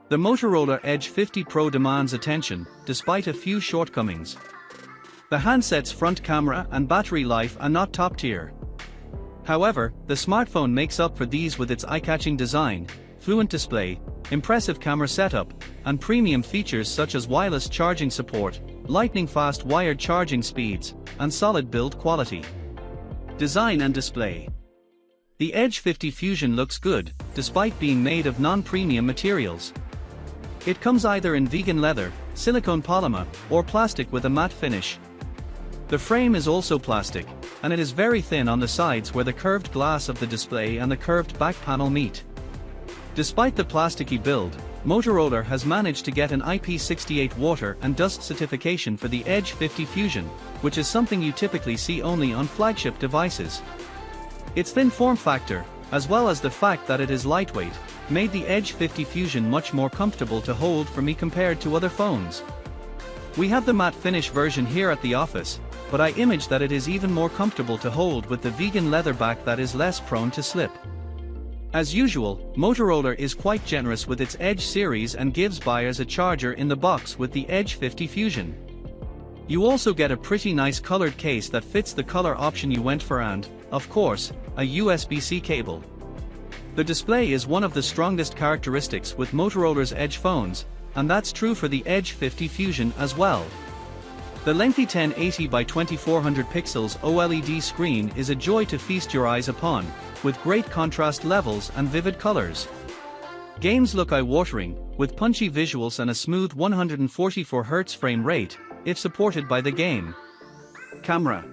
The Motorola Edge 50 Pro demands attention, despite a few shortcomings. The handset's front camera and battery life are not top tier. However, the smartphone makes up for these with its eye-catching design, fluent display, impressive camera setup, and premium features such as wireless charging support, lightning-fast wired charging speeds, and solid build quality. Design and display. The Edge 50 Fusion looks good, despite being made of non-premium materials. It comes either in vegan leather, silicone polymer, or plastic with a matte finish. The frame is also plastic, and it is very thin on the sides where the curved glass of the display and the curved back panel meet. Despite the plasticky build, Motorola has managed to get an IP68 water and dust certification for the Edge 50 Fusion, which is something you typically see only on flagship devices. Its thin form factor, as well as the fact that it is lightweight, made the Edge 50 Fusion much more comfortable to hold for me compared to other phones. We have the matte finish version here at the office, but I image that it is even more comfortable to hold with the vegan leather back that is less prone to slip. As usual, Motorola is quite generous with its Edge series and gives buyers a charger in the box with the Edge 50 Fusion. You also get a pretty nice colored case that fits the color option you went for and, of course, a USB-C cable. The display is one of the strongest characteristics with Motorola's Edge phones, and that's true for the Edge 50 Fusion as well. The lengthy 1080 by 2400 pixels OLED screen is a joy to feast your eyes upon, with great contrast levels and vivid colors. Games look eye-watering, with punchy visuals and a smooth 144Hz frame rate, if supported by the game. Camera.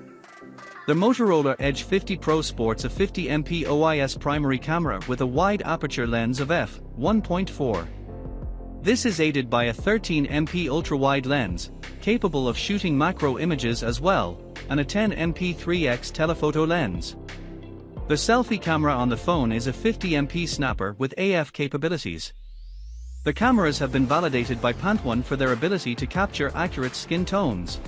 The Motorola Edge 50 Pro sports a 50MP OIS primary camera with a wide aperture lens of f1.4. This is aided by a 13MP ultra-wide lens, capable of shooting macro images as well, and a 10MP 3x telephoto lens. The selfie camera on the phone is a 50MP snapper with AF capabilities. The cameras have been validated by Pantone for their ability to capture accurate skin tones.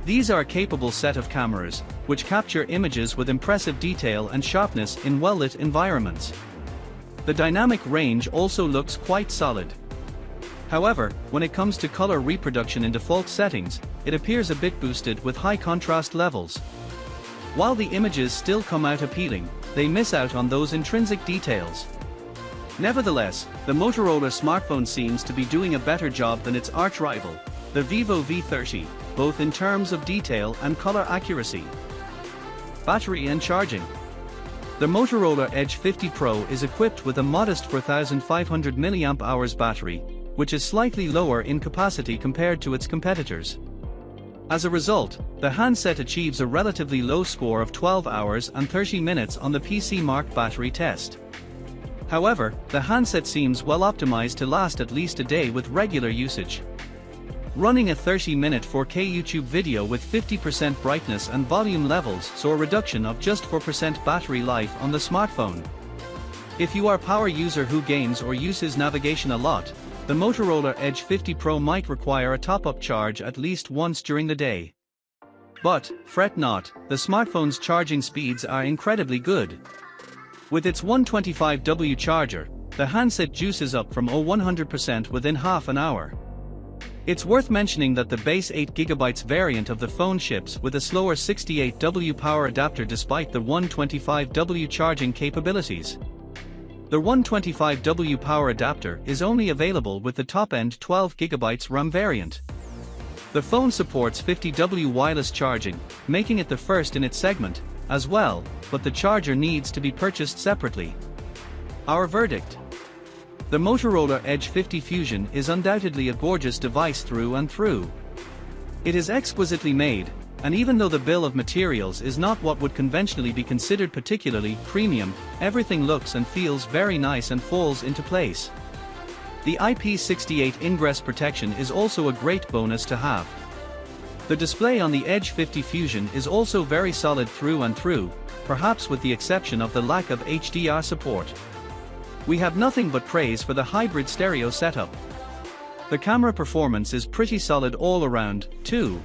These are a capable set of cameras, which capture images with impressive detail and sharpness in well-lit environments. The dynamic range also looks quite solid. However, when it comes to color reproduction in default settings, it appears a bit boosted with high contrast levels. While the images still come out appealing, they miss out on those intrinsic details. Nevertheless, the Motorola smartphone seems to be doing a better job than its arch-rival, the Vivo V30, both in terms of detail and color accuracy. Battery and charging. The Motorola Edge 50 Pro is equipped with a modest 4500 mAh battery, which is slightly lower in capacity compared to its competitors. As a result, the handset achieves a relatively low score of 12 hours and 30 minutes on the PC-marked battery test. However, the handset seems well optimized to last at least a day with regular usage. Running a 30-minute 4K YouTube video with 50% brightness and volume levels saw a reduction of just 4% battery life on the smartphone. If you are a power user who games or uses navigation a lot, the Motorola Edge 50 Pro might require a top-up charge at least once during the day. But, fret not, the smartphone's charging speeds are incredibly good. With its 125W charger, the handset juices up from 100% within half an hour. It's worth mentioning that the base 8GB variant of the phone ships with a slower 68W power adapter despite the 125W charging capabilities. The 125W power adapter is only available with the top-end 12GB RAM variant. The phone supports 50W wireless charging, making it the first in its segment, as well, but the charger needs to be purchased separately. Our verdict. The Motorola Edge 50 Fusion is undoubtedly a gorgeous device through and through. It is exquisitely made, and even though the bill of materials is not what would conventionally be considered particularly premium, everything looks and feels very nice and falls into place. The IP68 ingress protection is also a great bonus to have. The display on the Edge 50 Fusion is also very solid through and through, perhaps with the exception of the lack of HDR support. We have nothing but praise for the hybrid stereo setup. The camera performance is pretty solid all around, too.